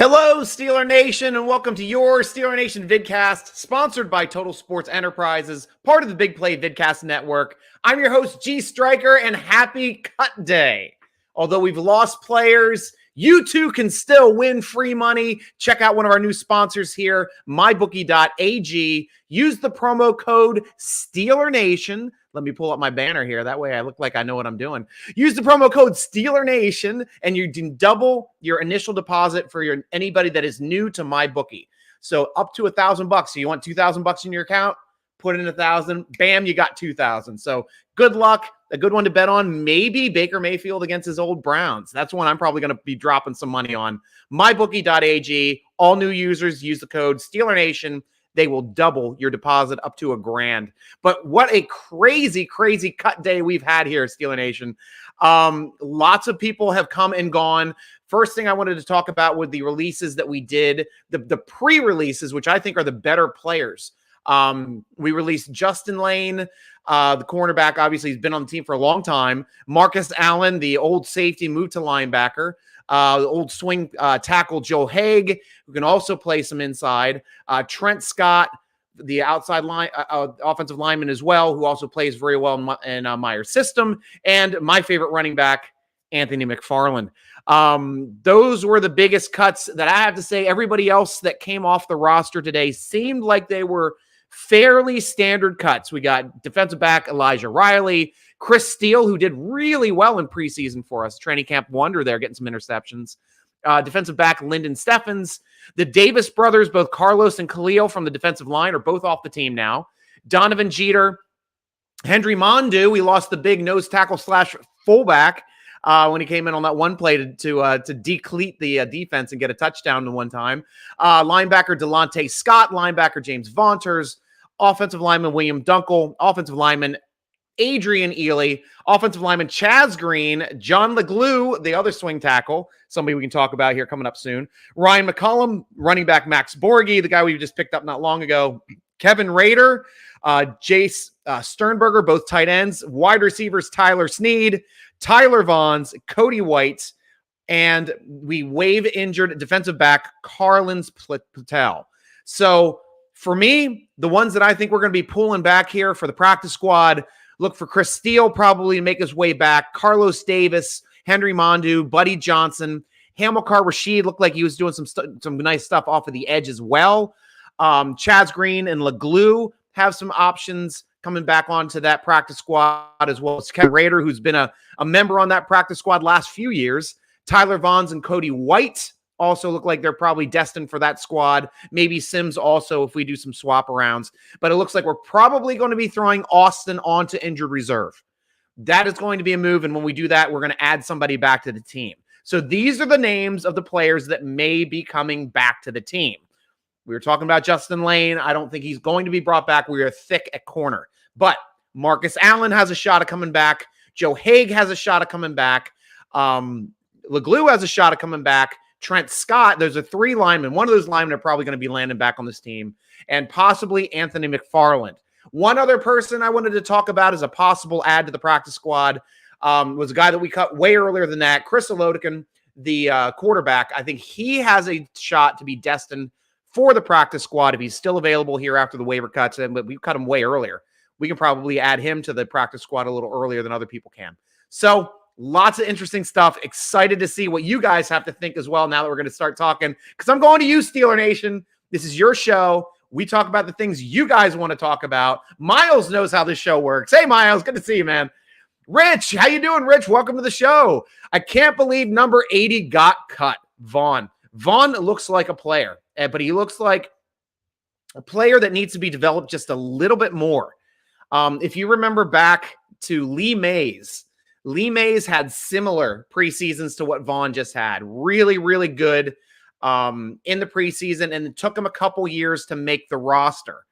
Hello, Steeler Nation, and welcome to your Steeler Nation Vidcast, sponsored by Total Sports Enterprises, part of the Big Play Vidcast Network. I'm your host, G.Stryker, and happy cut day. Although we've lost players, you too can still win free money. Check out one of our new sponsors here, mybookie.ag. Use the promo code SteelerNation. Let me pull up my banner here. That way I look like I know what I'm doing. Use the promo code SteelerNation, and you can double your initial deposit for anybody that is new to MyBookie. So up to $1,000. So you want $2,000 in your account? Put in 1,000. Bam, you got 2,000. So good luck. A good one to bet on. Maybe Baker Mayfield against his old Browns. That's one I'm probably going to be dropping some money on. MyBookie.ag. All new users use the code SteelerNation. They will double your deposit up to $1,000. But what a crazy, crazy cut day we've had here, Steeler Nation. Lots of people have come and gone. First thing I wanted to talk about were the releases that we did, the pre-releases, which I think are the better players. We released Justin Lane, the cornerback. Obviously, he's been on the team for a long time. Marcus Allen, the old safety, moved to linebacker. The old swing tackle Joe Haig, who can also play some inside. Trent Scott, the outside line offensive lineman as well, who also plays very well in Meyer's system. And my favorite running back, Anthony McFarland. Those were the biggest cuts that I have to say. Everybody else that came off the roster today seemed like they were fairly standard cuts. We got defensive back Elijah Riley, Chris Steele, who did really well in preseason for us. Training camp wonder there, getting some interceptions. Defensive back Lyndon Steffens. The Davis brothers, both Carlos and Khalil from the defensive line, are both off the team now. Donovan Jeter. Henry Mondu, we lost the big nose tackle / fullback when he came in on that one play to decleat the defense and get a touchdown one time. Linebacker Delonte Scott. Linebacker James Vaunters. Offensive lineman William Dunkel. Offensive lineman Adrian Ely, offensive lineman Chaz Green, John LeGlue, the other swing tackle, somebody we can talk about here coming up soon, Ryan McCollum, running back Max Borghi, the guy we just picked up not long ago, Kevin Rader, Jace Sternberger, both tight ends, wide receivers Tyler Snead, Tyler Vaughns, Cody White, and we waive injured defensive back Carlins Patel. So for me, the ones that I think we're going to be pulling back here for the practice squad, look for Chris Steele probably to make his way back. Carlos Davis, Henry Mondu, Buddy Johnson, Hamilcar Rashed looked like he was doing some nice stuff off of the edge as well. Chaz Green and LeGlue have some options coming back onto that practice squad as well as Kevin Rader, who's been a member on that practice squad last few years. Tyler Vaughns and Cody White also look like they're probably destined for that squad. Maybe Sims also if we do some swap arounds. But it looks like we're probably going to be throwing Austin onto injured reserve. That is going to be a move, and when we do that, we're going to add somebody back to the team. So these are the names of the players that may be coming back to the team. We were talking about Justin Lane. I don't think he's going to be brought back. We are thick at corner. But Marcus Allen has a shot of coming back. Joe Haig has a shot of coming back. LeGlue has a shot of coming back. Trent Scott, there's a 3 linemen. One of those linemen are probably going to be landing back on this team, and possibly Anthony McFarland. One other person I wanted to talk about as a possible add to the practice squad was a guy that we cut way earlier than that, Chris Olodikin, the quarterback. I think he has a shot to be destined for the practice squad if he's still available here after the waiver cuts, but we cut him way earlier. We can probably add him to the practice squad a little earlier than other people can. So lots of interesting stuff. Excited to see what you guys have to think as well now that we're going to start talking, because I'm going to you, Steeler Nation. This is your show. We talk about the things you guys want to talk about. Miles knows how this show works. Hey, Miles, good to see you, man. Rich, how you doing, Rich? Welcome to the show. I can't believe number 80 got cut. Vaughn looks like a player, but he looks like a player that needs to be developed just a little bit more. If you remember back to Lee Mays had similar preseasons to what Vaughn just had. Really, really good in the preseason, and it took him a couple years to make the roster.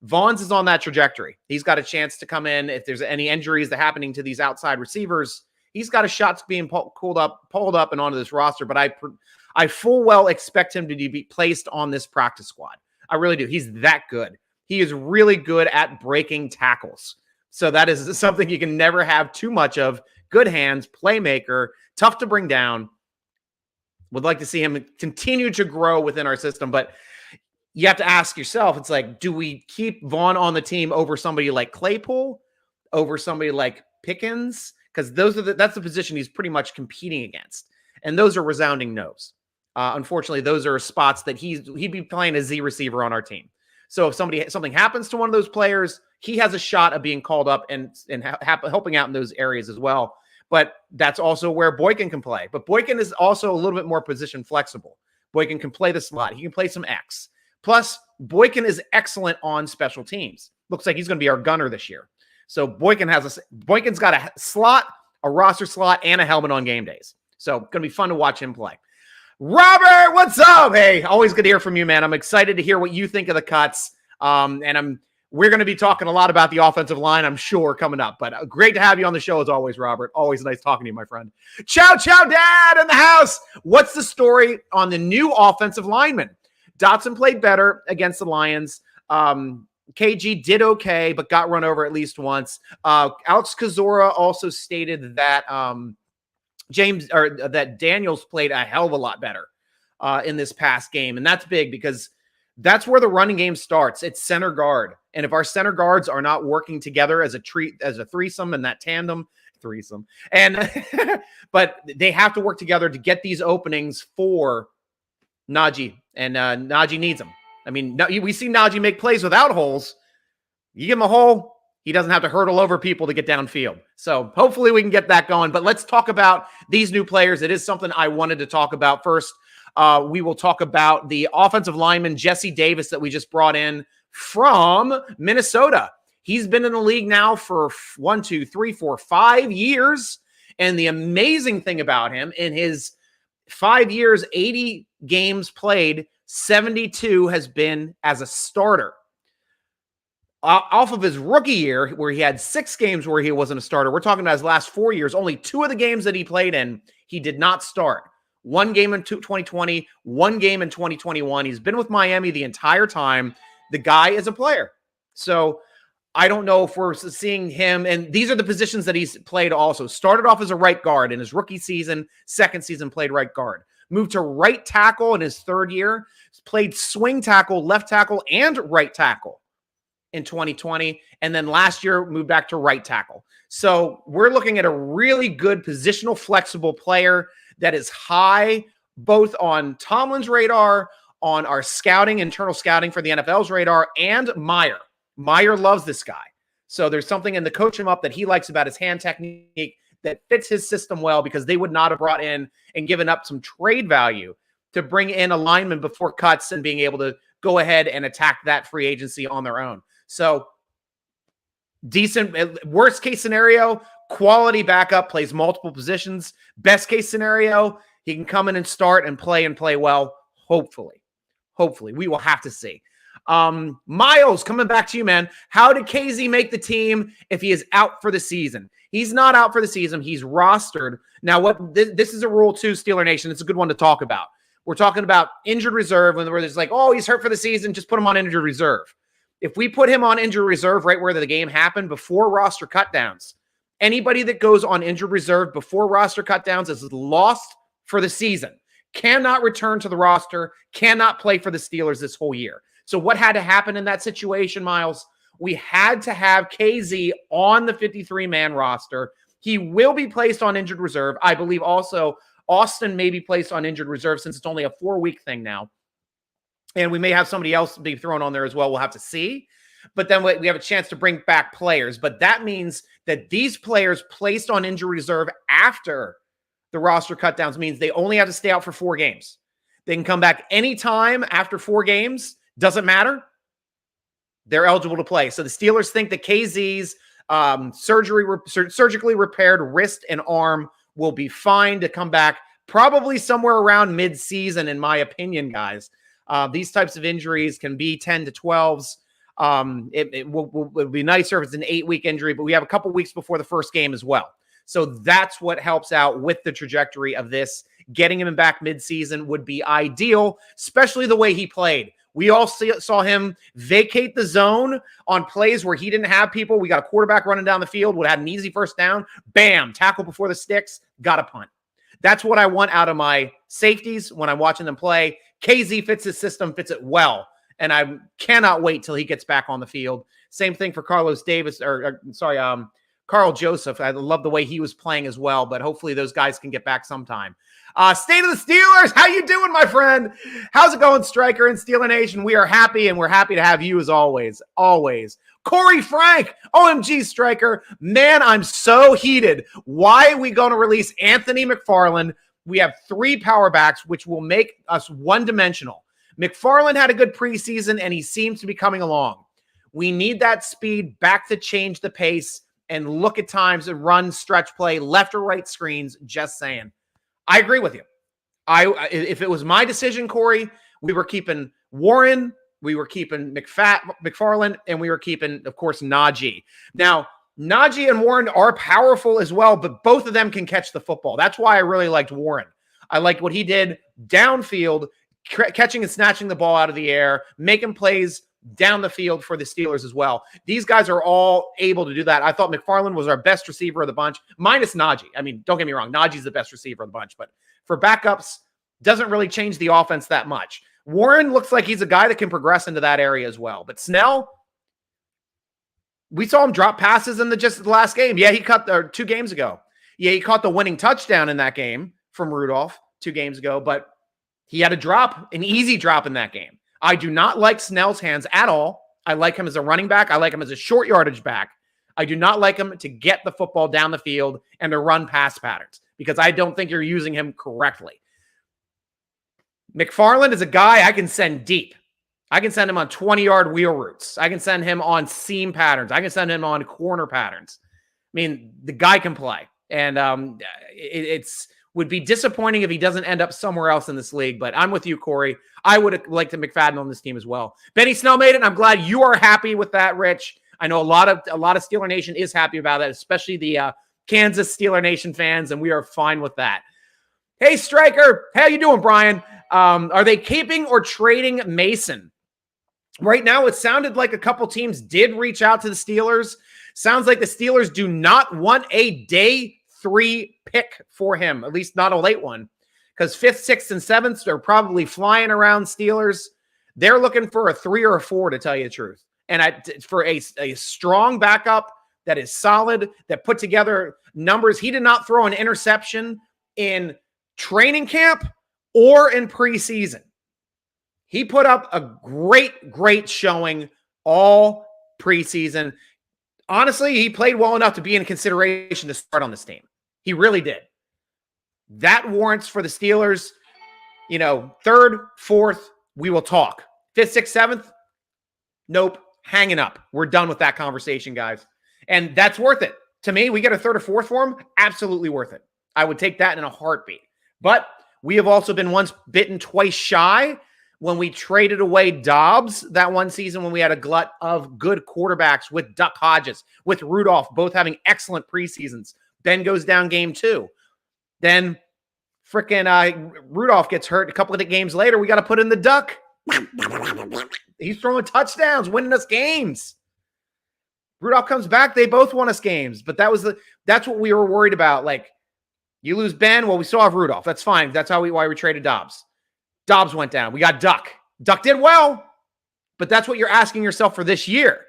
Vaughn's is on that trajectory. He's got a chance to come in. If there's any injuries that are happening to these outside receivers, he's got a shot to being pulled up and onto this roster. But I full well expect him to be placed on this practice squad. I really do. He's that good. He is really good at breaking tackles. So that is something you can never have too much of. Good hands, playmaker, tough to bring down. Would like to see him continue to grow within our system, but you have to ask yourself, it's like, do we keep Vaughn on the team over somebody like Claypool, over somebody like Pickens? Because that's the position he's pretty much competing against. And those are resounding no's. Unfortunately, those are spots that he'd be playing a Z receiver on our team. So if something happens to one of those players, he has a shot of being called up and helping out in those areas as well. But that's also where Boykin can play. But Boykin is also a little bit more position flexible. Boykin can play the slot. He can play some X. Plus, Boykin is excellent on special teams. Looks like he's going to be our gunner this year. So Boykin's got a slot, a roster slot, and a helmet on game days. So going to be fun to watch him play. Robert, what's up? Hey, always good to hear from you, man. I'm excited to hear what you think of the cuts. We're going to be talking a lot about the offensive line, I'm sure, coming up. But great to have you on the show as always, Robert. Always nice talking to you, my friend. Chow, Dad in the house. What's the story on the new offensive lineman? Dotson played better against the Lions. KG did okay, but got run over at least once. Alex Kozora also stated that that Daniels played a hell of a lot better in this past game. And that's big because that's where the running game starts. It's center guard. And if our center guards are not working together as a threesome and that threesome, and but they have to work together to get these openings for Najee, and Najee needs them. I mean, we see Najee make plays without holes. You give him a hole, he doesn't have to hurdle over people to get downfield. So hopefully we can get that going. But let's talk about these new players. It is something I wanted to talk about first. We will talk about the offensive lineman, Jesse Davis, that we just brought in from Minnesota. He's been in the league now for 5 years. And the amazing thing about him, in his 5 years, 80 games played, 72 has been as a starter. Off of his rookie year, where he had 6 games where he wasn't a starter, we're talking about his last 4 years, only 2 of the games that he played in, he did not start. 1 game in 2020, 1 game in 2021. He's been with Miami the entire time. The guy is a player. So I don't know if we're seeing him, and these are the positions that he's played also. Started off as a right guard in his rookie season, second season played right guard. Moved to right tackle in his 3rd year, played swing tackle, left tackle, and right tackle in 2020. And then last year moved back to right tackle. So we're looking at a really good positional flexible player that is high both on Tomlin's radar, on our scouting, internal scouting for the NFL's radar, and Meyer. Meyer loves this guy. So there's something in the coach him up that he likes about his hand technique that fits his system well, because they would not have brought in and given up some trade value to bring in a lineman before cuts and being able to go ahead and attack that free agency on their own. So decent, worst case scenario, quality backup, plays multiple positions. Best case scenario, he can come in and start and play well. Hopefully, we will have to see. Miles, coming back to you, man. How did KZ make the team if he is out for the season? He's not out for the season. He's rostered. Now, this is a rule too, Steeler Nation. It's a good one to talk about. We're talking about injured reserve, where there's like, oh, he's hurt for the season, just put him on injured reserve. If we put him on injured reserve right where the game happened, before roster cutdowns, anybody that goes on injured reserve before roster cutdowns is lost for the season. Cannot return to the roster, cannot play for the Steelers this whole year. So what had to happen in that situation, Miles? We had to have KZ on the 53-man roster. He will be placed on injured reserve. I believe also Austin may be placed on injured reserve, since it's only a 4-week thing now. And we may have somebody else be thrown on there as well. We'll have to see. But then we have a chance to bring back players. But that means that these players placed on injured reserve after the roster cutdowns means they only have to stay out for 4 games. They can come back anytime after 4 games. Doesn't matter. They're eligible to play. So the Steelers think that KZ's surgically repaired wrist and arm will be fine to come back probably somewhere around mid-season, in my opinion, guys. These types of injuries can be 10 to 12s. It will be nicer if it's an 8-week injury, but we have a couple weeks before the first game as well. So that's what helps out with the trajectory of this. Getting him back mid-season would be ideal, especially the way he played. We all saw him vacate the zone on plays where he didn't have people. We got a quarterback running down the field, would have had an easy first down. Bam, tackle before the sticks, got a punt. That's what I want out of my safeties when I'm watching them play. KZ fits his system, fits it well. And I cannot wait till he gets back on the field. Same thing for Carl Joseph. I love the way he was playing as well, but hopefully those guys can get back sometime. State of the Steelers. How you doing, my friend? How's it going, Stryker and Steeler Nation? We are happy, and we're happy to have you as always. Always. Corey Frank, OMG Stryker. Man, I'm so heated. Why are we going to release Anthony McFarland? We have 3 power backs, which will make us one-dimensional. McFarland had a good preseason, and he seems to be coming along. We need that speed back to change the pace and look at times and run stretch play, left or right screens, just saying. I agree with you. If it was my decision, Corey, we were keeping Warren, we were keeping McFarland, and we were keeping, of course, Najee. Now, Najee and Warren are powerful as well, but both of them can catch the football. That's why I really liked Warren. I liked what he did downfield, catching and snatching the ball out of the air, making plays down the field for the Steelers as well. These guys are all able to do that. I thought McFarland was our best receiver of the bunch, minus Najee. I mean, don't get me wrong, Najee's the best receiver of the bunch, but for backups, doesn't really change the offense that much. Warren looks like he's a guy that can progress into that area as well. But Snell, we saw him drop passes in the last game. Yeah, he caught 2 games ago. Yeah, he caught the winning touchdown in that game from Rudolph 2 games ago, but he had an easy drop in that game. I do not like Snell's hands at all. I like him as a running back. I like him as a short yardage back. I do not like him to get the football down the field and to run pass patterns because I don't think you're using him correctly. McFarland is a guy I can send deep. I can send him on 20-yard wheel routes. I can send him on seam patterns. I can send him on corner patterns. I mean, the guy can play. And it's would be disappointing if he doesn't end up somewhere else in this league, but I'm with you, Corey. I would have liked to McFadden on this team as well. Benny Snell made it, and I'm glad you are happy with that, Rich. I know a lot of Steeler Nation is happy about that, especially the Kansas Steeler Nation fans, and we are fine with that. Hey, Stryker, how you doing, Brian? Are they keeping or trading Mason? Right now, it sounded like a couple teams did reach out to the Steelers. Sounds like the Steelers do not want a day 3 pick for him, at least not a late one, because 5th, 6th, and 7th are probably flying around Steelers. They're looking for a 3 or a 4, to tell you the truth. And for a strong backup that is solid, that put together numbers. He did not throw an interception in training camp or in preseason. He put up a great showing all preseason. Honestly, he played well enough to be in consideration to start on this team. He really did. That warrants for the Steelers, 3rd, 4th, we will talk. 5th, 6th, 7th, nope, hanging up. We're done with that conversation, guys. And that's worth it. To me, we get a 3rd or 4th for him, absolutely worth it. I would take that in a heartbeat. But we have also been once bitten, twice shy when we traded away Dobbs that one season when we had a glut of good quarterbacks with Duck Hodges, with Rudolph, both having excellent preseasons. Ben goes down game 2. Then freaking Rudolph gets hurt. A couple of the games later, we got to put in the Duck. He's throwing touchdowns, winning us games. Rudolph comes back. They both won us games. But that's what we were worried about. Like, you lose Ben, well, we still have Rudolph. That's fine. That's why we traded Dobbs. Dobbs went down. We got Duck. Duck did well, but that's what you're asking yourself for this year.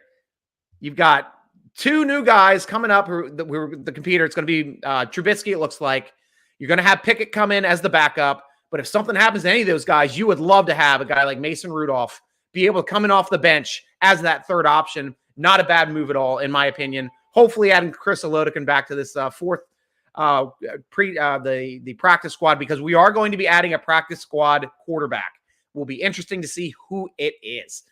You've got 2 new guys coming up who the computer. It's going to be Trubisky, it looks like. You're going to have Pickett come in as the backup, but if something happens to any of those guys, you would love to have a guy like Mason Rudolph be able to come in off the bench as that 3rd option. Not a bad move at all, in my opinion. Hopefully adding Chris Olodekin back to this 4th the practice squad, because we are going to be adding a practice squad quarterback. Will be interesting to see who it is.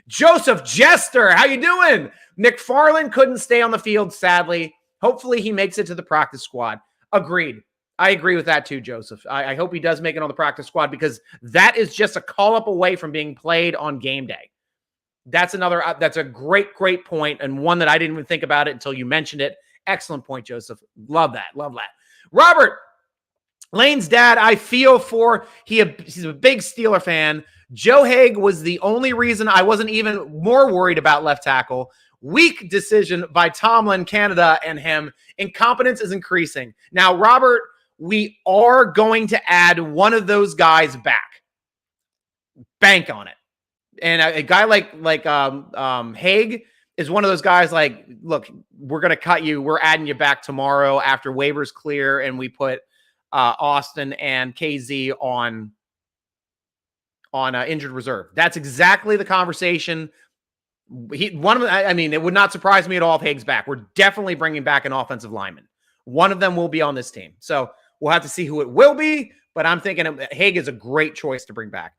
Joseph Jester, how you doing? McFarland couldn't stay on the field, sadly. Hopefully he makes it to the practice squad. Agreed. I agree with that too, Joseph. I hope he does make it on the practice squad, because that is just a call up away from being played on game day. That's a great point, and one that I didn't even think about it until you mentioned it. Excellent point, Joseph. Love that. Robert, Lane's dad, I feel for. He's a big Steeler fan. Joe Haig was the only reason I wasn't even more worried about left tackle. Weak decision by Tomlin, Canada, and him. Incompetence is increasing. Now, Robert, we are going to add one of those guys back. Bank on it. And a guy like Haig is one of those guys like, look, we're going to cut you. We're adding you back tomorrow after waivers clear, and we put Austin and KZ on injured reserve. That's exactly the conversation. It would not surprise me at all if Haig's back. We're definitely bringing back an offensive lineman. One of them will be on this team. So we'll have to see who it will be, but I'm thinking Haig is a great choice to bring back.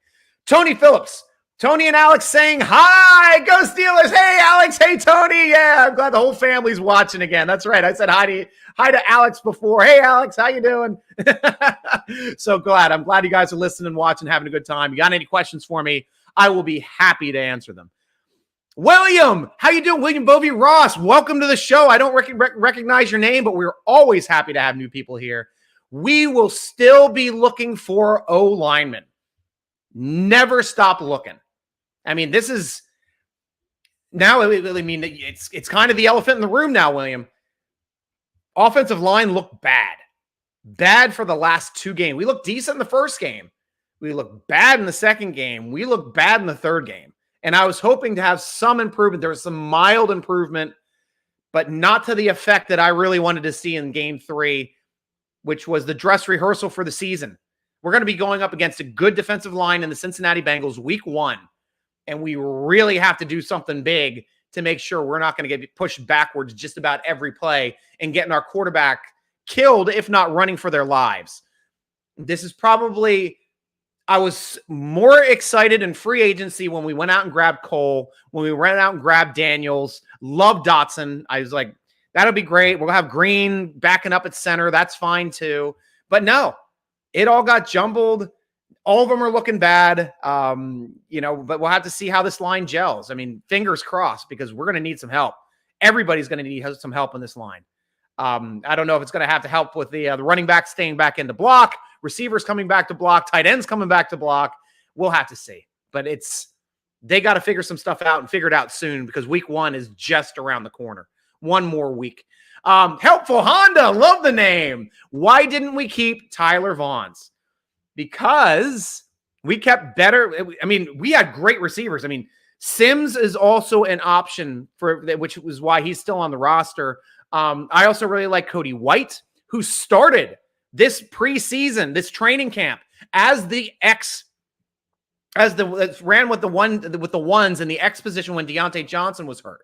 Tony Phillips. Tony and Alex saying, hi, go Steelers. Hey, Alex. Hey, Tony. Yeah, I'm glad the whole family's watching again. That's right. I said hi to Alex before. Hey, Alex, how you doing? So glad. I'm glad you guys are listening, watching, having a good time. You got any questions for me? I will be happy to answer them. William, how you doing? William Bovey Ross, welcome to the show. I don't recognize your name, but we're always happy to have new people here. We will still be looking for O-linemen. Never stop looking. I mean, this is now, it's kind of the elephant in the room now, William. Offensive line looked bad. Bad for the last two games. We looked decent in the first game. We looked bad in the second game. We looked bad in the third game. And I was hoping to have some improvement. There was some mild improvement, but not to the effect that I really wanted to see in game 3, which was the dress rehearsal for the season. We're going to be going up against a good defensive line in the Cincinnati Bengals week 1. And we really have to do something big to make sure we're not going to get pushed backwards just about every play and getting our quarterback killed, if not running for their lives. This is probably, I was more excited in free agency when we went out and grabbed Cole, when we went out and grabbed Daniels, loved Dotson. I was like, that'll be great. We'll have Green backing up at center. That's fine too. But no, it all got jumbled. All of them are looking bad, but we'll have to see how this line gels. I mean, fingers crossed, because we're going to need some help. Everybody's going to need some help in this line. I don't know if it's going to have to help with the running back staying back into block, receivers coming back to block, tight ends coming back to block. We'll have to see. But they got to figure some stuff out and figure it out soon, because week 1 is just around the corner. One more week. Helpful Honda, love the name. Why didn't we keep Tyler Vaughns? Because we kept better. I mean, we had great receivers. I mean, Sims is also an option which was why he's still on the roster. I also really like Cody White, who started this preseason, this training camp as ran with the ones in the X position when Deontay Johnson was hurt,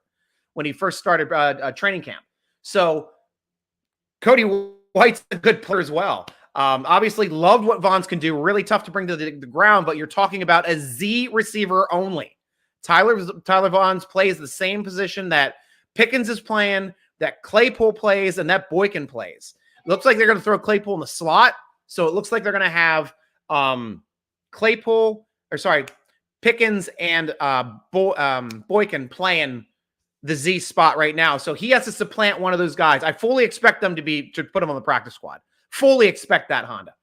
when he first started training camp. So Cody White's a good player as well. Obviously loved what Vaughns can do. Really tough to bring to the ground, but you're talking about a Z receiver only. Tyler Vaughns plays the same position that Pickens is playing, that Claypool plays, and that Boykin plays. It looks like they're going to throw Claypool in the slot. So it looks like they're going to have Pickens and Boykin playing the Z spot right now. So he has to supplant one of those guys. I fully expect them to put him on the practice squad. Fully expect that, Honda.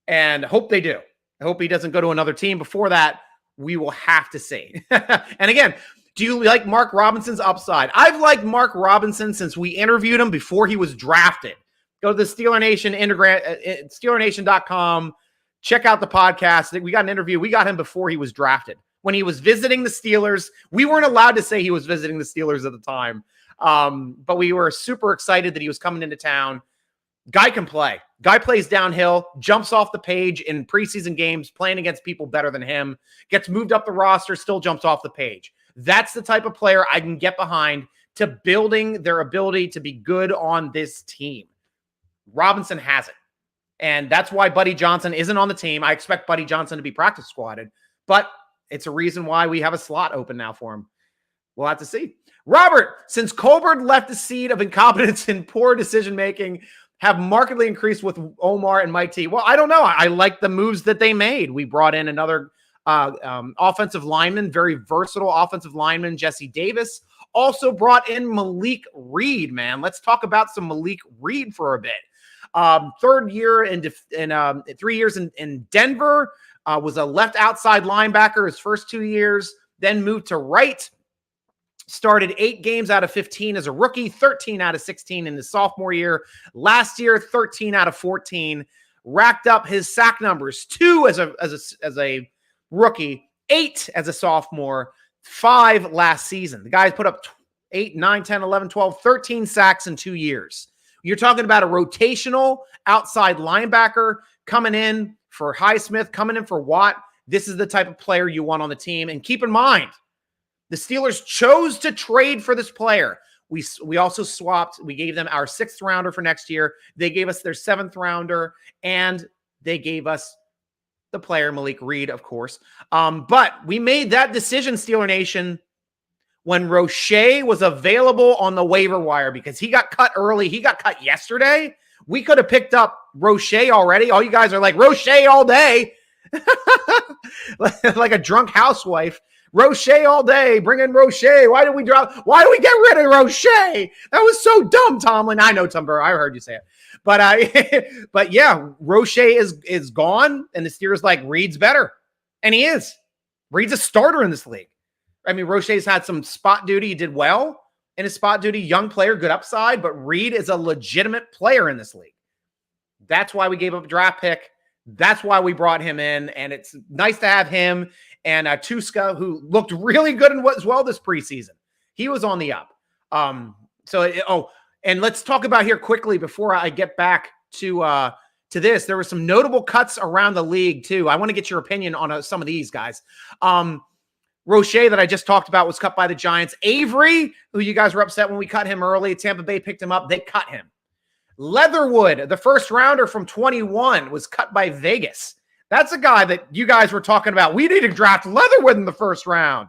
And hope they do. I hope he doesn't go to another team. Before that, we will have to see. And again, do you like Mark Robinson's upside? I've liked Mark Robinson since we interviewed him before he was drafted. Go to the Steeler Nation, SteelerNation.com. Check out the podcast. We got an interview. We got him before he was drafted. When he was visiting the Steelers, we weren't allowed to say he was visiting the Steelers at the time. But we were super excited that he was coming into town. Guy can play. Guy plays downhill, jumps off the page in preseason games, playing against people better than him, gets moved up the roster, still jumps off the page. That's the type of player I can get behind to building their ability to be good on this team. Robinson has it. And that's why Buddy Johnson isn't on the team. I expect Buddy Johnson to be practice squatted, but it's a reason why we have a slot open now for him. We'll have to see. Robert, since Colbert left the seed of incompetence and poor decision-making, have markedly increased with Omar and Mike T. Well, I don't know. I like the moves that they made. We brought in another offensive lineman, very versatile offensive lineman, Jesse Davis. Also brought in Malik Reed, man. Let's talk about some Malik Reed for a bit. 3 years in Denver, was a left outside linebacker his first 2 years, then moved to right. Started 8 games out of 15 as a rookie, 13 out of 16 in his sophomore year. Last year, 13 out of 14. racked up his sack numbers, 2 as a rookie, 8 as a sophomore, 5 last season. The guy's put up 8, 9, 10, 11, 12, 13 sacks in 2 years. You're talking about a rotational outside linebacker coming in for Highsmith, coming in for Watt. This is the type of player you want on the team. And keep in mind, the Steelers chose to trade for this player. We also swapped. We gave them our 6th rounder for next year. They gave us their 7th rounder, and they gave us the player, Malik Reed, of course. But we made that decision, Steeler Nation, when Roche was available on the waiver wire because he got cut early. He got cut yesterday. We could have picked up Roche already. All you guys are like, Roche all day. Like a drunk housewife. Roche all day. Bring in Roche. Why did we get rid of Roche? That was so dumb, Tomlin. I know, Tumber. I heard you say it. But yeah, Roche is gone, and the Steelers like Reed's better. And he is. Reed's a starter in this league. I mean, Roche's had some spot duty. He did well in his spot duty. Young player, good upside, but Reed is a legitimate player in this league. That's why we gave up a draft pick. That's why we brought him in, and it's nice to have him and Tuska, who looked really good as well this preseason. He was on the up. And let's talk about here quickly before I get back to this. There were some notable cuts around the league too. I want to get your opinion on some of these guys. Roche that I just talked about was cut by the Giants. Avery, who you guys were upset when we cut him early. Tampa Bay picked him up. They cut him. Leatherwood, the 1st rounder from 21, was cut by Vegas. That's a guy that you guys were talking about. We need to draft Leatherwood in the 1st round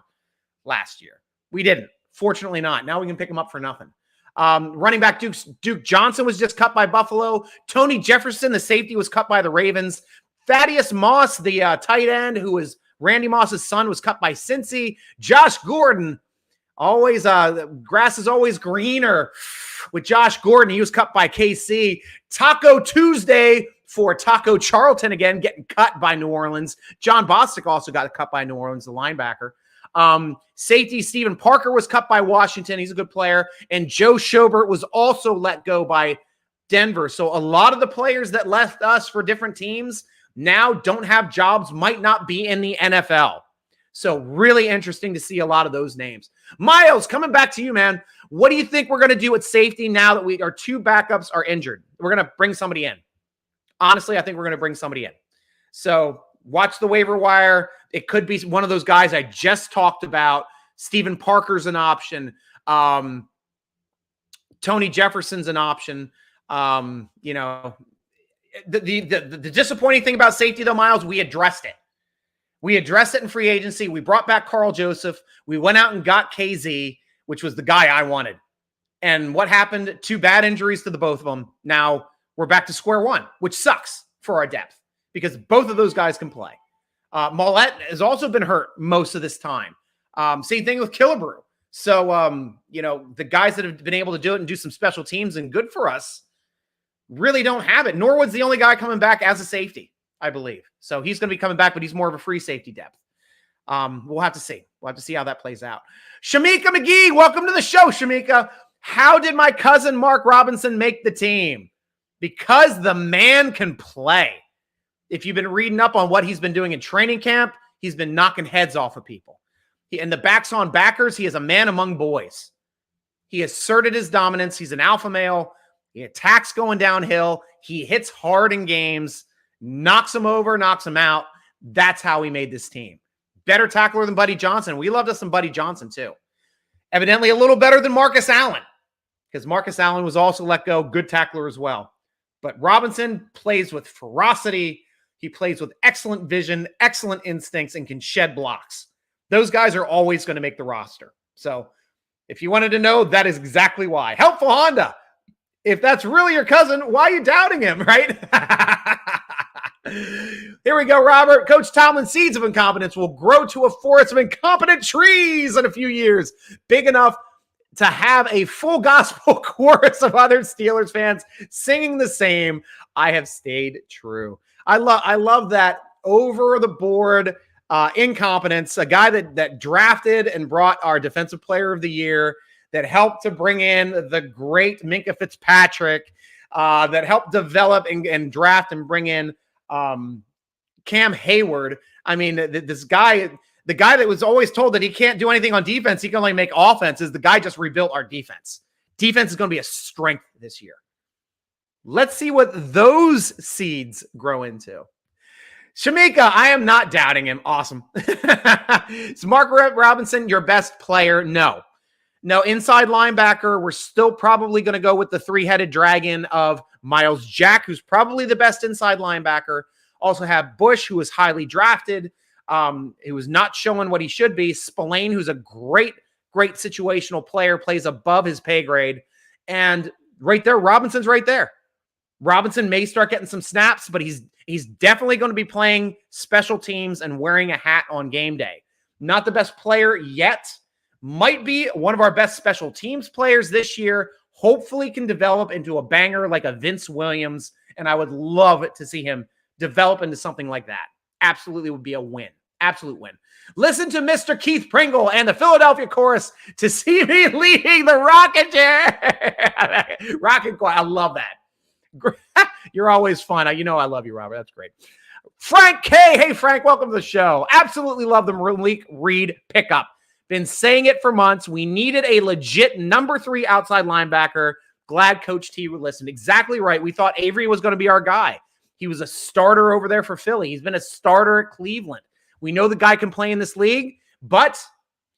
last year. We didn't. Fortunately not. Now we can pick him up for nothing. Running back Duke Johnson was just cut by Buffalo. Tony Jefferson, the safety, was cut by the Ravens. Thaddeus Moss, the tight end, who was Randy Moss's son, was cut by Cincy. Josh Gordon, always the grass is always greener with Josh Gordon. He was cut by KC. Taco Tuesday for Taco Charlton again, getting cut by New Orleans. John Bostic also got cut by New Orleans, the linebacker. Safety Stephen Parker was cut by Washington. He's a good player. And Joe Schobert was also let go by Denver. So a lot of the players that left us for different teams now don't have jobs, might not be in the NFL. So really interesting to see a lot of those names. Miles, coming back to you, man. What do you think we're going to do at safety now that our 2 backups are injured? We're going to bring somebody in. Honestly, I think we're going to bring somebody in. So watch the waiver wire. It could be one of those guys I just talked about. Stephen Parker's an option. Tony Jefferson's an option. The disappointing thing about safety, though, Miles, we addressed it. We addressed it in free agency. We brought back Carl Joseph. We went out and got KZ, which was the guy I wanted. And what happened? 2 bad injuries to the both of them. Now we're back to square one, which sucks for our depth because both of those guys can play. Mollett has also been hurt most of this time. Same thing with Killebrew. So, the guys that have been able to do it and do some special teams and good for us really don't have it. Norwood's the only guy coming back as a safety, I believe. So he's going to be coming back, but he's more of a free safety depth. We'll have to see. We'll have to see how that plays out. Shamika McGee, welcome to the show, Shamika. How did my cousin Mark Robinson make the team? Because the man can play. If you've been reading up on what he's been doing in training camp, he's been knocking heads off of people. And the backs on backers, he is a man among boys. He asserted his dominance. He's an alpha male. He attacks going downhill. He hits hard in games, knocks him over, knocks him out. That's how he made this team. Better tackler than Buddy Johnson. We loved us some Buddy Johnson too. Evidently a little better than Marcus Allen because Marcus Allen was also let go. Good tackler as well. But Robinson plays with ferocity. He plays with excellent vision, excellent instincts, and can shed blocks. Those guys are always going to make the roster. So if you wanted to know, that is exactly why. Helpful Honda. If that's really your cousin, why are you doubting him, right? Here we go, Robert. Coach Tomlin's seeds of incompetence will grow to a forest of incompetent trees in a few years, big enough to have a full gospel chorus of other Steelers fans singing the same. I have stayed true. I love that over the board incompetence. A guy that drafted and brought our defensive player of the year, that helped to bring in the great Minkah Fitzpatrick, that helped develop and draft and bring in Cam Hayward. I mean, this guy, the guy that was always told that he can't do anything on defense, he can only make offenses. The guy just rebuilt our defense. Defense is going to be a strength this year. Let's see what those seeds grow into. Shamika, I am not doubting him. Awesome. Is Mark Robinson your best player? No. Inside linebacker, we're still probably going to go with the three-headed dragon of Miles Jack, who's probably the best inside linebacker. Also have Bush, who was highly drafted, who was not showing what he should be. Spillane, who's a great situational player, plays above his pay grade. And right there, Robinson's right there. Robinson may start getting some snaps, but he's definitely going to be playing special teams and wearing a hat on game day. Not the best player yet. Might be one of our best special teams players this year. Hopefully can develop into a banger like a Vince Williams, and I would love it to see him develop into something like that. Absolutely would be a win. Absolute win. Listen to Mr. Keith Pringle and the Philadelphia Chorus to see me leading the rocket chair. Rocket choir. I love that. You're always fun. You know I love you, Robert. That's great. Frank K. Hey, Frank, welcome to the show. Absolutely love the Malik Reed pickup. Been saying it for months. We needed a legit number 3 outside linebacker. Glad Coach T listened. Exactly right. We thought Avery was going to be our guy. He was a starter over there for Philly. He's been a starter at Cleveland. We know the guy can play in this league, but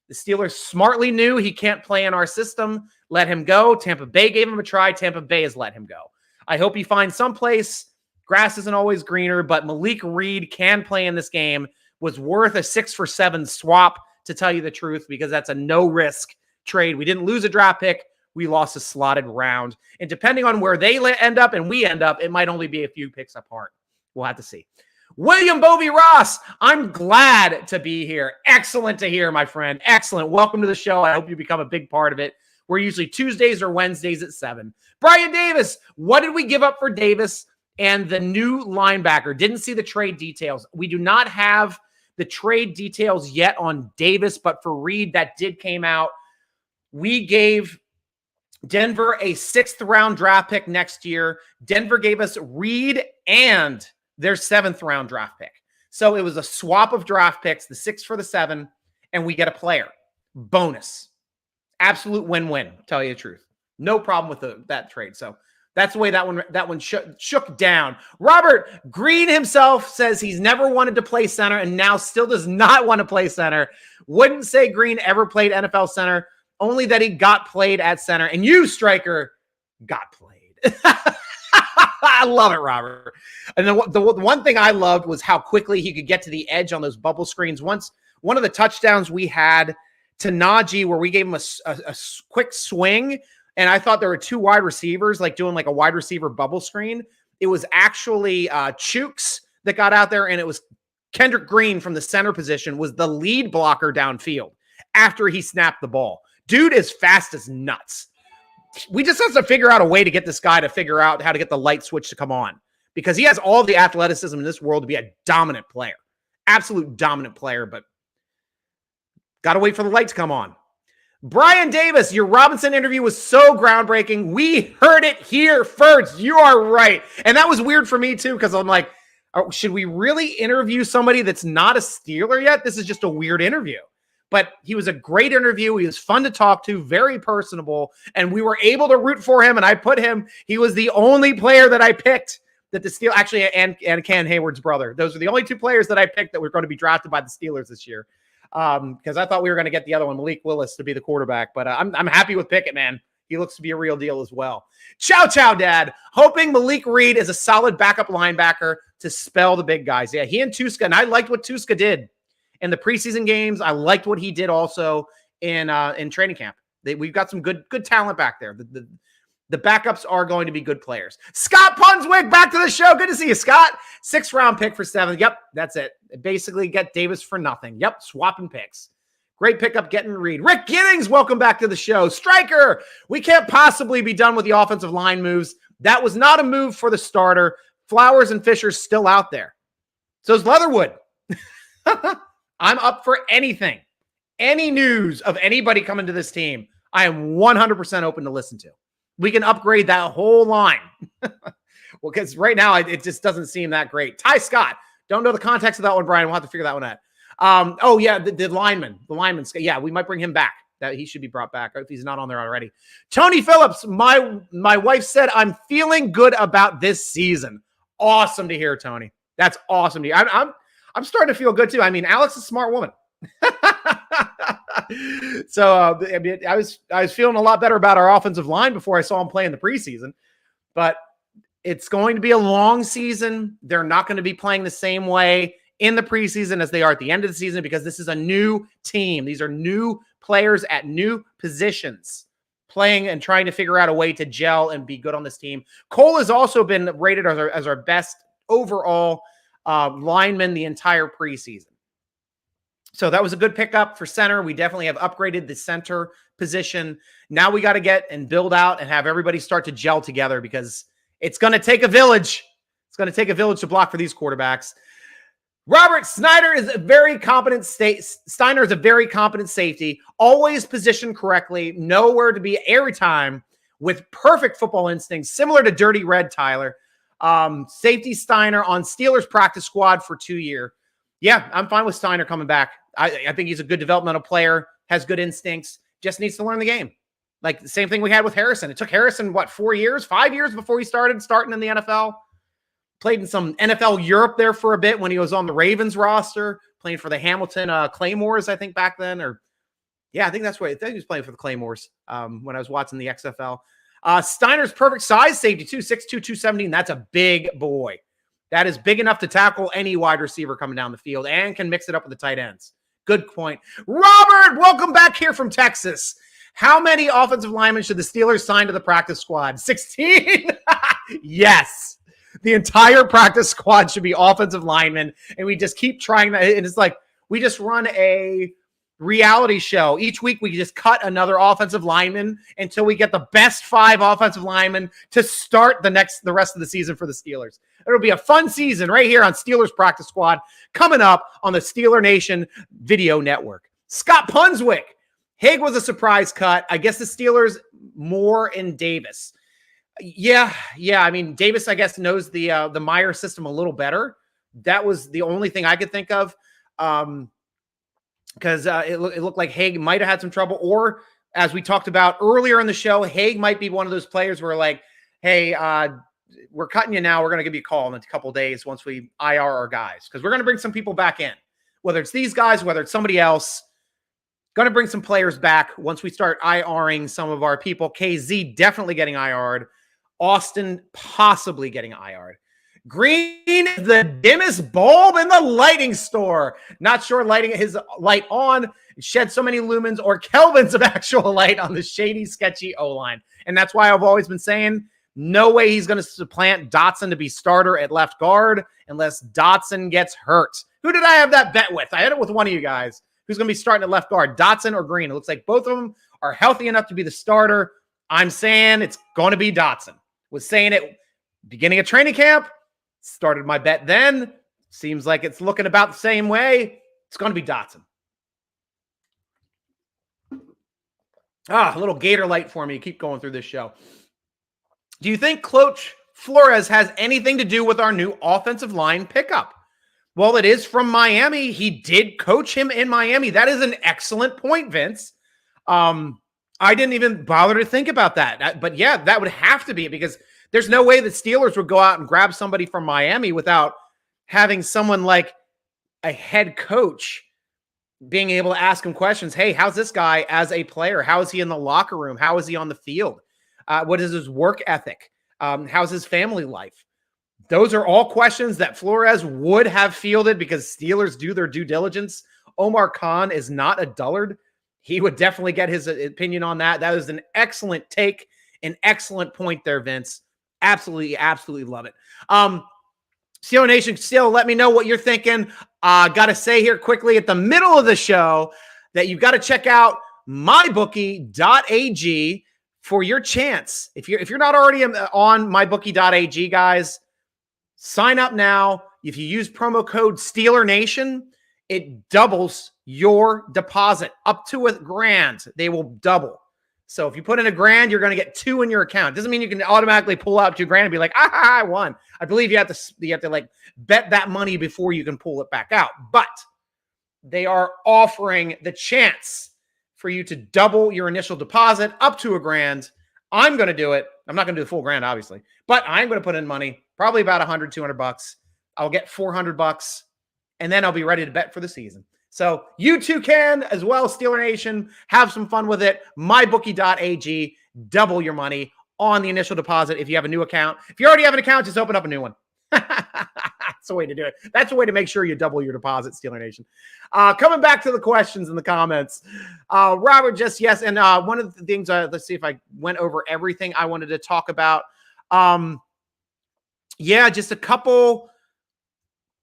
the Steelers smartly knew he can't play in our system. Let him go. Tampa Bay gave him a try. Tampa Bay has let him go. I hope he finds someplace. Grass isn't always greener, but Malik Reed can play in this game. Was worth a 6-for-7 swap, to tell you the truth, because that's a no-risk trade. We didn't lose a draft pick. We lost a slotted round. And depending on where they end up and we end up, it might only be a few picks apart. We'll have to see. William Bovey Ross, I'm glad to be here. Excellent to hear, my friend. Excellent. Welcome to the show. I hope you become a big part of it. We're usually Tuesdays or Wednesdays at 7. Brian Davis, what did we give up for Davis and the new linebacker? Didn't see the trade details. We do not have the trade details yet on Davis, but for Reed, that did came out. We gave Denver a 6th-round draft pick next year. Denver gave us Reed and their 7th-round draft pick. So it was a swap of draft picks, the 6 for the 7, and we get a player. Bonus. Absolute win-win, tell you the truth. No problem with that trade. So that's the way that one shook down. Robert Green himself says he's never wanted to play center and now still does not want to play center. Wouldn't say Green ever played NFL center, only that he got played at center. And you, Stryker, got played. I love it, Robert. And the one thing I loved was how quickly he could get to the edge on those bubble screens. Once one of the touchdowns we had to Najee, where we gave him a quick swing, and I thought there were 2 wide receivers like doing like a wide receiver bubble screen. It was actually Chooks that got out there, and it was Kendrick Green from the center position was the lead blocker downfield after he snapped the ball. Dude is fast as nuts. We just have to figure out a way to get this guy to figure out how to get the light switch to come on, because he has all the athleticism in this world to be a dominant player, absolute dominant player, but got to wait for the light to come on. Brian Davis, your Robinson interview was so groundbreaking. We heard it here first. You are right. And that was weird for me too, because I'm like, should we really interview somebody that's not a Steeler yet? This is just a weird interview. But he was a great interview. He was fun to talk to, very personable, and we were able to root for him. And I put him, he was the only player that I picked that the Steelers, actually, and Cam Hayward's brother. Those are the only 2 players that I picked that were going to be drafted by the Steelers this year. Because I thought we were going to get the other one, Malik Willis, to be the quarterback. But I'm happy with Pickett, man. He looks to be a real deal as well. Chow, Dad. Hoping Malik Reed is a solid backup linebacker to spell the big guys. Yeah, he and Tuska, and I liked what Tuska did in the preseason games. I liked what he did also in training camp. We've got some good talent back there. The backups are going to be good players. Scott Punswick, back to the show. Good to see you, Scott. 6th-round pick for 7. Yep, that's it. Basically get Davis for nothing. Yep, swapping picks. Great pickup getting Reed. Rick Giddings, welcome back to the show. Stryker, we can't possibly be done with the offensive line moves. That was not a move for the starter. Flowers and Fisher's still out there. So is Leatherwood. I'm up for anything. Any news of anybody coming to this team, I am 100% open to listen to. We can upgrade that whole line. Well, because right now it just doesn't seem that great. Ty Scott. Don't know the context of that one, Brian. We'll have to figure that one out. Oh, yeah, the lineman. The lineman. Yeah, we might bring him back. That he should be brought back if he's not on there already. Tony Phillips, my wife said, I'm feeling good about this season. Awesome to hear, Tony. That's awesome to hear. I'm starting to feel good, too. I mean, Alex is a smart woman. So I was feeling a lot better about our offensive line before I saw him play in the preseason. But it's going to be a long season. They're not going to be playing the same way in the preseason as they are at the end of the season because this is a new team. These are new players at new positions playing and trying to figure out a way to gel and be good on this team. Cole has also been rated as our best overall lineman the entire preseason. So that was a good pickup for center. We definitely have upgraded the center position. Now we got to get and build out and have everybody start to gel together because it's going to take a village. It's going to take a village to block for these quarterbacks. Robert Snyder is a very competent Steiner is a very competent safety, always positioned correctly, nowhere to be every time, with perfect football instincts, similar to Dirty Red Tyler. Safety Steiner on Steelers practice squad for 2 years. Yeah, I'm fine with Steiner coming back. I think he's a good developmental player, has good instincts, just needs to learn the game. Like the same thing we had with Harrison. It took Harrison, 5 years before he starting in the NFL. Played in some NFL Europe there for a bit when he was on the Ravens roster, playing for the Hamilton Claymores, I think, back then. I think that's what I think he was playing for the Claymores when I was watching the XFL. Steiner's perfect size safety, too, 6'2", 217. That's a big boy. That is big enough to tackle any wide receiver coming down the field and can mix it up with the tight ends. Good point. Robert, welcome back here from Texas. How many offensive linemen should the Steelers sign to the practice squad? 16? Yes. The entire practice squad should be offensive linemen, and we just keep trying that. And it's like we just run a reality show. Each week we just cut another offensive lineman until we get the best 5 offensive linemen to start the rest of the season for the Steelers. It'll be a fun season right here on Steelers Practice Squad coming up on the Steeler Nation Video Network. Scott Punswick. Haig was a surprise cut. I guess the Steelers more in Davis. Yeah. I mean, Davis, I guess, knows the Meyer system a little better. That was the only thing I could think of. Because it looked like Haig might have had some trouble. Or, as we talked about earlier in the show, Haig might be one of those players where like, hey, we're cutting you now. We're going to give you a call in a couple of days once we IR our guys. Because we're going to bring some people back in. Whether it's these guys, whether it's somebody else. Going to bring some players back once we start IRing some of our people. KZ definitely getting IR'd. Austin possibly getting IR'd. Green is the dimmest bulb in the lighting store. Not sure lighting his light on shed so many lumens or kelvins of actual light on the shady, sketchy O-line. And that's why I've always been saying no way he's going to supplant Dotson to be starter at left guard unless Dotson gets hurt. Who did I have that bet with? I had it with one of you guys. Who's going to be starting at left guard, Dotson or Green? It looks like both of them are healthy enough to be the starter. I'm saying it's going to be Dotson. Was saying it beginning of training camp. Started my bet then. Seems like it's looking about the same way. It's going to be Dotson. A little Gator light for me. Keep going through this show. Do you think Coach Flores has anything to do with our new offensive line pickup? Well, it is from Miami. He did coach him in Miami. That is an excellent point, Vince. I didn't even bother to think about that. But yeah, that would have to be because there's no way the Steelers would go out and grab somebody from Miami without having someone like a head coach being able to ask him questions. Hey, how's this guy as a player? How is he in the locker room? How is he on the field? What is his work ethic? How's his family life? Those are all questions that Flores would have fielded because Steelers do their due diligence. Omar Khan is not a dullard. He would definitely get his opinion on that. That was an excellent take, an excellent point there, Vince. Absolutely, absolutely love it. Steeler Nation, still let me know what you're thinking. Got to say here quickly at the middle of the show that you've got to check out mybookie.ag for your chance. If you're not already on mybookie.ag, guys, sign up now. If you use promo code SteelerNation, it doubles your deposit up to $1,000. They will double. So if you put in $1,000, you're going to get 2 in your account. Doesn't mean you can automatically pull out $2,000 and be like, I won. I believe you have to like bet that money before you can pull it back out. But they are offering the chance for you to double your initial deposit up to $1,000. I'm going to do it. I'm not going to do the full $1,000, obviously, but I'm going to put in money, probably about $100, $200. I'll get $400, and then I'll be ready to bet for the season. So you too can as well, Steeler Nation. Have some fun with it. MyBookie.ag. Double your money on the initial deposit if you have a new account. If you already have an account, just open up a new one. That's the way to do it. That's a way to make sure you double your deposit, Steeler Nation. Coming back to the questions in the comments. Robert, just yes. And one of the things, let's see if I went over everything I wanted to talk about. Yeah, just a couple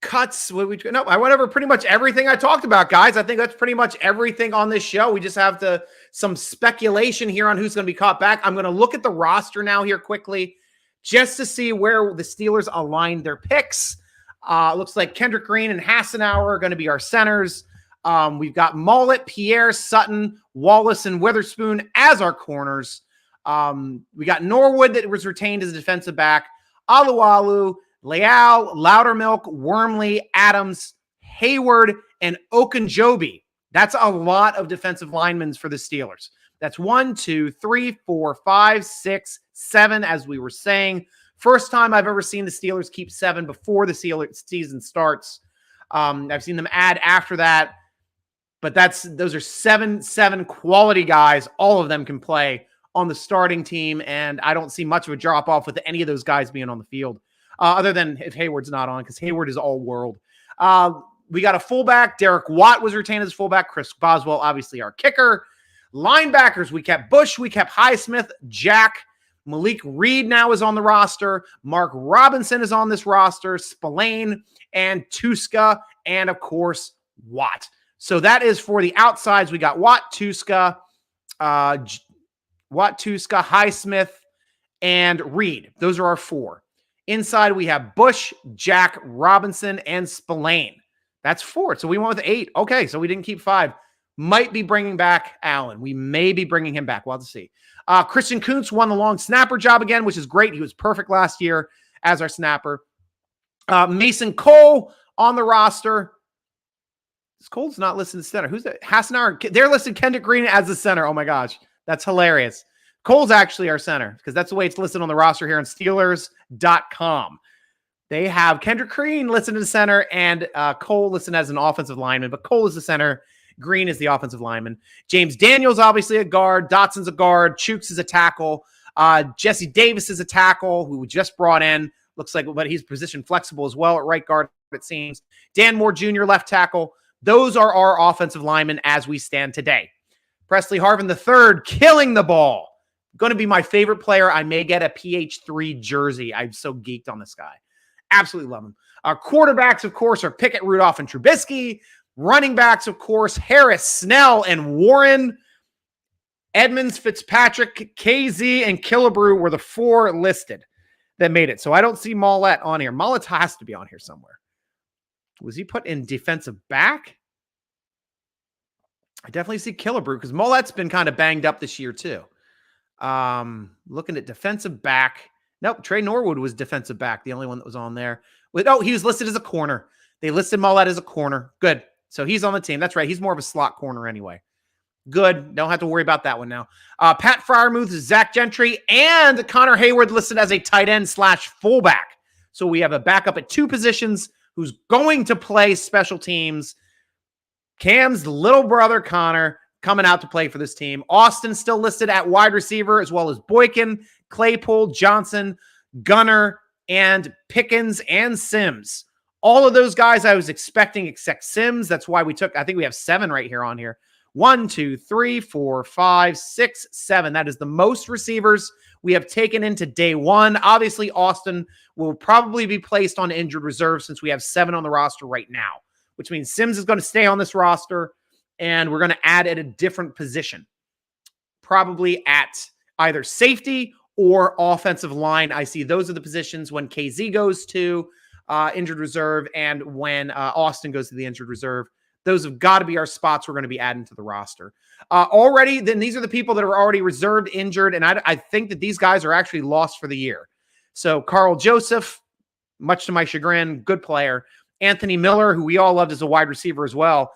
cuts. I went over pretty much everything I talked about, guys. I think that's pretty much everything on this show. We just have some speculation here on who's going to be caught back. I'm going to look at the roster now here quickly just to see where the Steelers aligned their picks. Looks like Kendrick Green and Hassenauer are going to be our centers. We've got Mollett, Pierre, Sutton, Wallace, and Witherspoon as our corners. We got Norwood that was retained as a defensive back. Alualu, Leal, Loudermilk, Wormley, Adams, Hayward, and Okunjobi. That's a lot of defensive linemen for the Steelers. That's 1, 2, 3, 4, 5, 6, 7, as we were saying. First time I've ever seen the Steelers keep 7 before the season starts. I've seen them add after that, but those are seven quality guys. All of them can play on the starting team, and I don't see much of a drop-off with any of those guys being on the field. Other than if Hayward's not on, because Hayward is all world. We got a fullback. Derek Watt was retained as fullback. Chris Boswell, obviously our kicker. Linebackers, we kept Bush. We kept Highsmith, Jack. Malik Reed now is on the roster. Mark Robinson is on this roster. Spillane and Tuska, and of course, Watt. So that is for the outsides. We got Watt, Tuska, Highsmith, and Reed. Those are our 4. Inside, we have Bush, Jack, Robinson, and Spillane. That's 4. So we went with 8. Okay, so we didn't keep 5. Might be bringing back Allen. We may be bringing him back. We'll have to see. Christian Kuntz won the long snapper job again, which is great. He was perfect last year as our snapper. Mason Cole on the roster. Cole's not listed as center. Who's that? Hassenauer. They're listed Kendrick Green as the center. Oh my gosh. That's hilarious. Cole's actually our center because that's the way it's listed on the roster here on Steelers.com. They have Kendrick Green listed as center and Cole listed as an offensive lineman, but Cole is the center. Green is the offensive lineman. James Daniels, obviously a guard. Dotson's a guard. Chooks is a tackle. Jesse Davis is a tackle who we just brought in. Looks like, but he's position flexible as well at right guard, it seems. Dan Moore Jr., left tackle. Those are our offensive linemen as we stand today. Presley Harvin III, killing the ball. Going to be my favorite player. I may get a PH3 jersey. I'm so geeked on this guy. Absolutely love him. Our quarterbacks, of course, are Pickett, Rudolph, and Trubisky. Running backs, of course, Harris, Snell, and Warren. Edmonds, Fitzpatrick, KZ, and Killebrew were the 4 listed that made it. So I don't see Mollett on here. Mollett has to be on here somewhere. Was he put in defensive back? I definitely see Killebrew because Mollett's been kind of banged up this year too. Looking at defensive back. Nope, Trey Norwood was defensive back, the only one that was on there. He was listed as a corner. They listed Mollett as a corner. Good. So he's on the team. That's right. He's more of a slot corner anyway. Good. Don't have to worry about that one now. Pat Freiermuth, Zach Gentry, and Connor Hayward listed as a tight end / fullback. So we have a backup at 2 positions who's going to play special teams. Cam's little brother, Connor, coming out to play for this team. Austin still listed at wide receiver, as well as Boykin, Claypool, Johnson, Gunner, and Pickens and Sims. All of those guys I was expecting except Sims. That's why I think we have 7 right here on here. 1, 2, 3, 4, 5, 6, 7. That is the most receivers we have taken into day 1. Obviously, Austin will probably be placed on injured reserve since we have 7 on the roster right now, which means Sims is going to stay on this roster, and we're going to add at a different position, probably at either safety or offensive line. I see those are the positions when KZ goes to injured reserve and when Austin goes to the injured reserve. those have got to be our spots we're going to be adding to the roster. Already, then these are the people that are already reserved, injured, and I think that these guys are actually lost for the year. So Carl Joseph, much to my chagrin, good player. Anthony Miller, who we all loved as a wide receiver as well.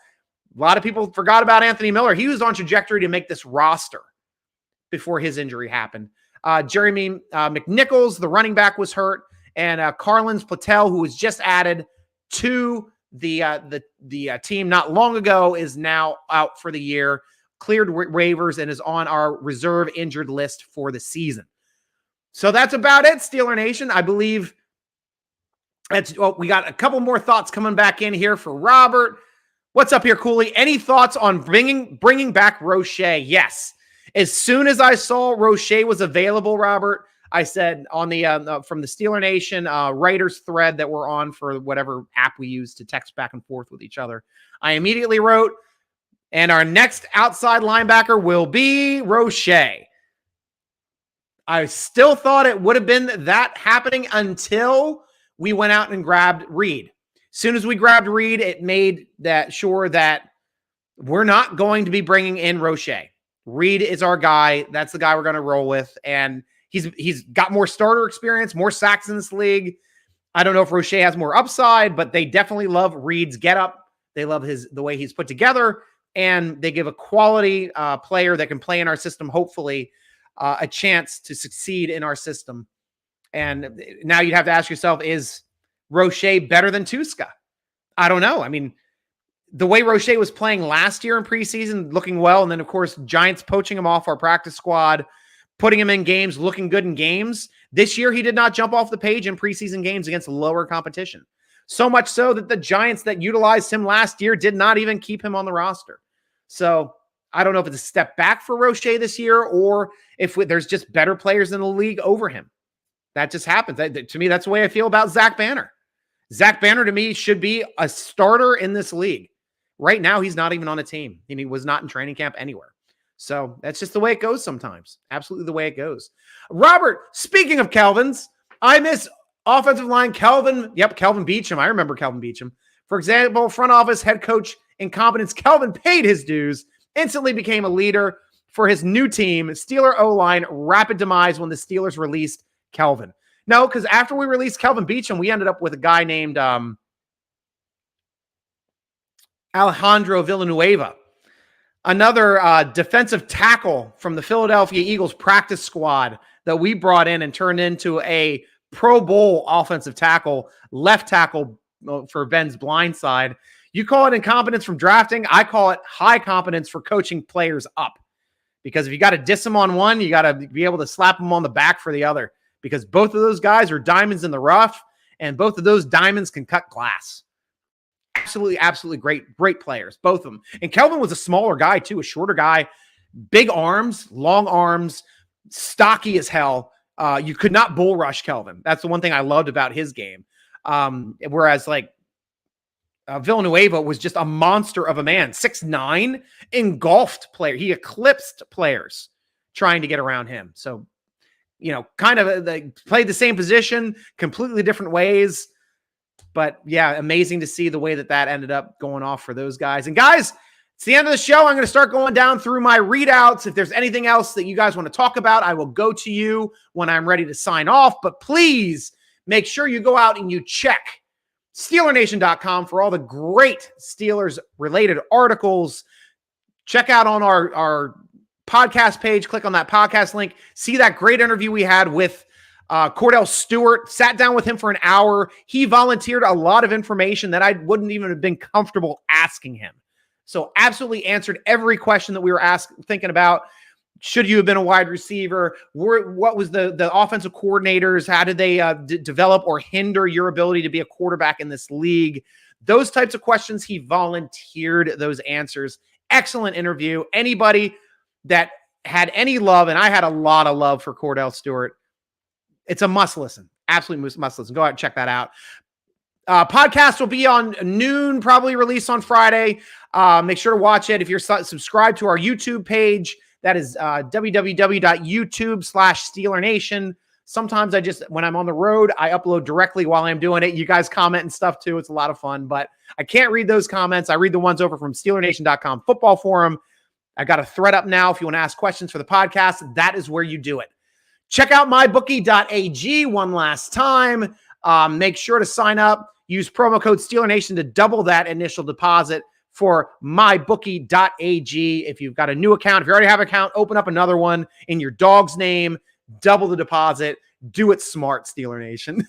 A lot of people forgot about Anthony Miller. He was on trajectory to make this roster before his injury happened. Jeremy McNichols, the running back, was hurt. And Carlins Patel, who was just added to the team not long ago, is now out for the year, cleared waivers, and is on our reserve injured list for the season. So that's about it, Steeler Nation. I believe we got a couple more thoughts coming back in here for Robert. What's up here, Cooley? Any thoughts on bringing back Roche? Yes. As soon as I saw Roche was available, Robert, I said on the from the Steeler Nation writers thread that we're on for whatever app we use to text back and forth with each other, I immediately wrote, and our next outside linebacker will be Roche. I still thought it would have been that happening until we went out and grabbed Reed. As soon as we grabbed Reed, it made that sure that we're not going to be bringing in Roche. Reed is our guy. That's the guy we're going to roll with. And he's got more starter experience, more sacks in this league. I don't know if Roche has more upside, but they definitely love Reed's getup. They love the way he's put together, and they give a quality player that can play in our system, hopefully, a chance to succeed in our system. And now you'd have to ask yourself, is Roche better than Tuska? I don't know. I mean, the way Roche was playing last year in preseason, looking well, and then, of course, Giants poaching him off our practice squad, putting him in games, looking good in games. This year, he did not jump off the page in preseason games against lower competition. So much so that the Giants that utilized him last year did not even keep him on the roster. So I don't know if it's a step back for Roche this year or if there's just better players in the league over him. That just happens. To me, that's the way I feel about Zach Banner. Zach Banner, to me, should be a starter in this league. Right now, he's not even on a team, and he was not in training camp anywhere. So that's just the way it goes sometimes. Absolutely the way it goes. Robert, speaking of Kelvins, I miss offensive line Kelvin. Yep, Kelvin Beachum. I remember Kelvin Beachum. For example, front office head coach incompetence. Kelvin paid his dues, instantly became a leader for his new team. Steeler O-line, rapid demise when the Steelers released Kelvin. No, because after we released Kelvin Beachum, we ended up with a guy named Alejandro Villanueva, another defensive tackle from the Philadelphia Eagles practice squad that we brought in and turned into a Pro Bowl offensive tackle, left tackle for Ben's blind side. You call it incompetence from drafting. I call it high competence for coaching players up. Because if you got to diss them on one, you got to be able to slap them on the back for the other. Because both of those guys are diamonds in the rough, and both of those diamonds can cut glass. Absolutely great players, both of them. And Kelvin was a smaller guy too, a shorter guy, big arms, long arms, stocky as hell. You could not bull rush Kelvin. That's the one thing I loved about his game. Whereas Villanueva was just a monster of a man, 6'9", engulfed player. He eclipsed players trying to get around him. So, kind of they played the same position, completely different ways. But yeah, amazing to see the way that ended up going off for those guys. And guys, it's the end of the show. I'm going to start going down through my readouts. If there's anything else that you guys want to talk about, I will go to you when I'm ready to sign off. But please make sure you go out and you check SteelerNation.com for all the great Steelers-related articles. Check out on our podcast page. Click on that podcast link. See that great interview we had with Cordell Stewart. Sat down with him for an hour. He volunteered a lot of information that I wouldn't even have been comfortable asking him. So absolutely answered every question that we were thinking about. Should you have been a wide receiver? What was the offensive coordinators? How did they develop or hinder your ability to be a quarterback in this league? Those types of questions, he volunteered those answers. Excellent interview. Anybody that had any love, and I had a lot of love for Cordell Stewart, it's a must listen. Absolutely must listen. Go out and check that out. Podcast will be on noon, probably released on Friday. Make sure to watch it. If you're subscribed to our YouTube page, that is www.youtube/SteelerNation. Sometimes when I'm on the road, I upload directly while I'm doing it. You guys comment and stuff too. It's a lot of fun, but I can't read those comments. I read the ones over from SteelerNation.com football forum. I got a thread up now. If you want to ask questions for the podcast, that is where you do it. Check out mybookie.ag one last time. Make sure to sign up. Use promo code SteelerNation to double that initial deposit for mybookie.ag. If you've got a new account, if you already have an account, open up another one in your dog's name. Double the deposit. Do it smart, Steeler Nation.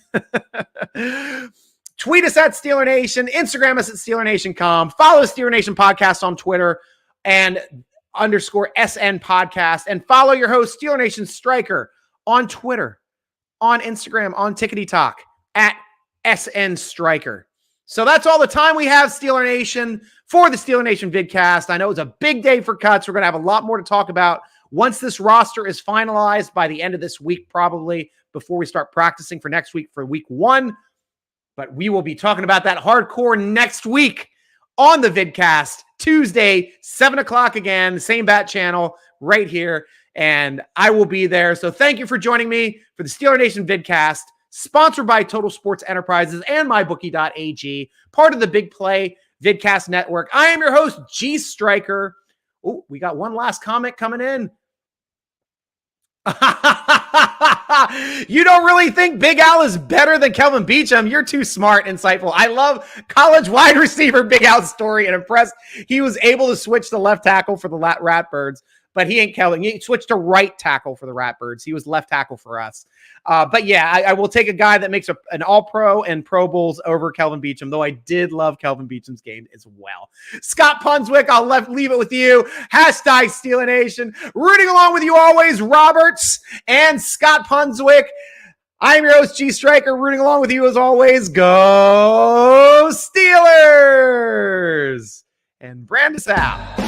Tweet us at Steeler Nation. Instagram us at SteelerNation.com. Follow Steeler Nation Podcast on Twitter and _SN Podcast. And follow your host, Steeler Nation Striker, on Twitter, on Instagram, on Tickety Talk at SN Striker. So that's all the time we have, Steeler Nation, for the Steeler Nation vidcast. I know it's a big day for cuts. We're going to have a lot more to talk about once this roster is finalized by the end of this week, probably before we start practicing for next week for week 1. But we will be talking about that hardcore next week on the vidcast, Tuesday, 7 o'clock again, the same bat channel right here. And I will be there. So thank you for joining me for the Steeler Nation vidcast, sponsored by Total Sports Enterprises and mybookie.ag, part of the Big Play Vidcast Network. I am your host, G.Stryker. Oh, we got one last comment coming in. You don't really think Big Al is better than Kelvin Beachum? You're too smart, insightful. I love college wide receiver Big Al's story and impressed. He was able to switch to left tackle for the Ratbirds, but he ain't Kelvin. He switched to right tackle for the Ratbirds. He was left tackle for us. But yeah, I will take a guy that makes an all-pro and Pro Bowls over Kelvin Beachum, though I did love Kelvin Beachum's game as well. Scott Punswick, I'll leave it with you. Hashtag Steeler Nation. Rooting along with you always, Roberts and Scott Punswick. I'm your host, G.Stryker, rooting along with you as always. Go Steelers! And brand us out.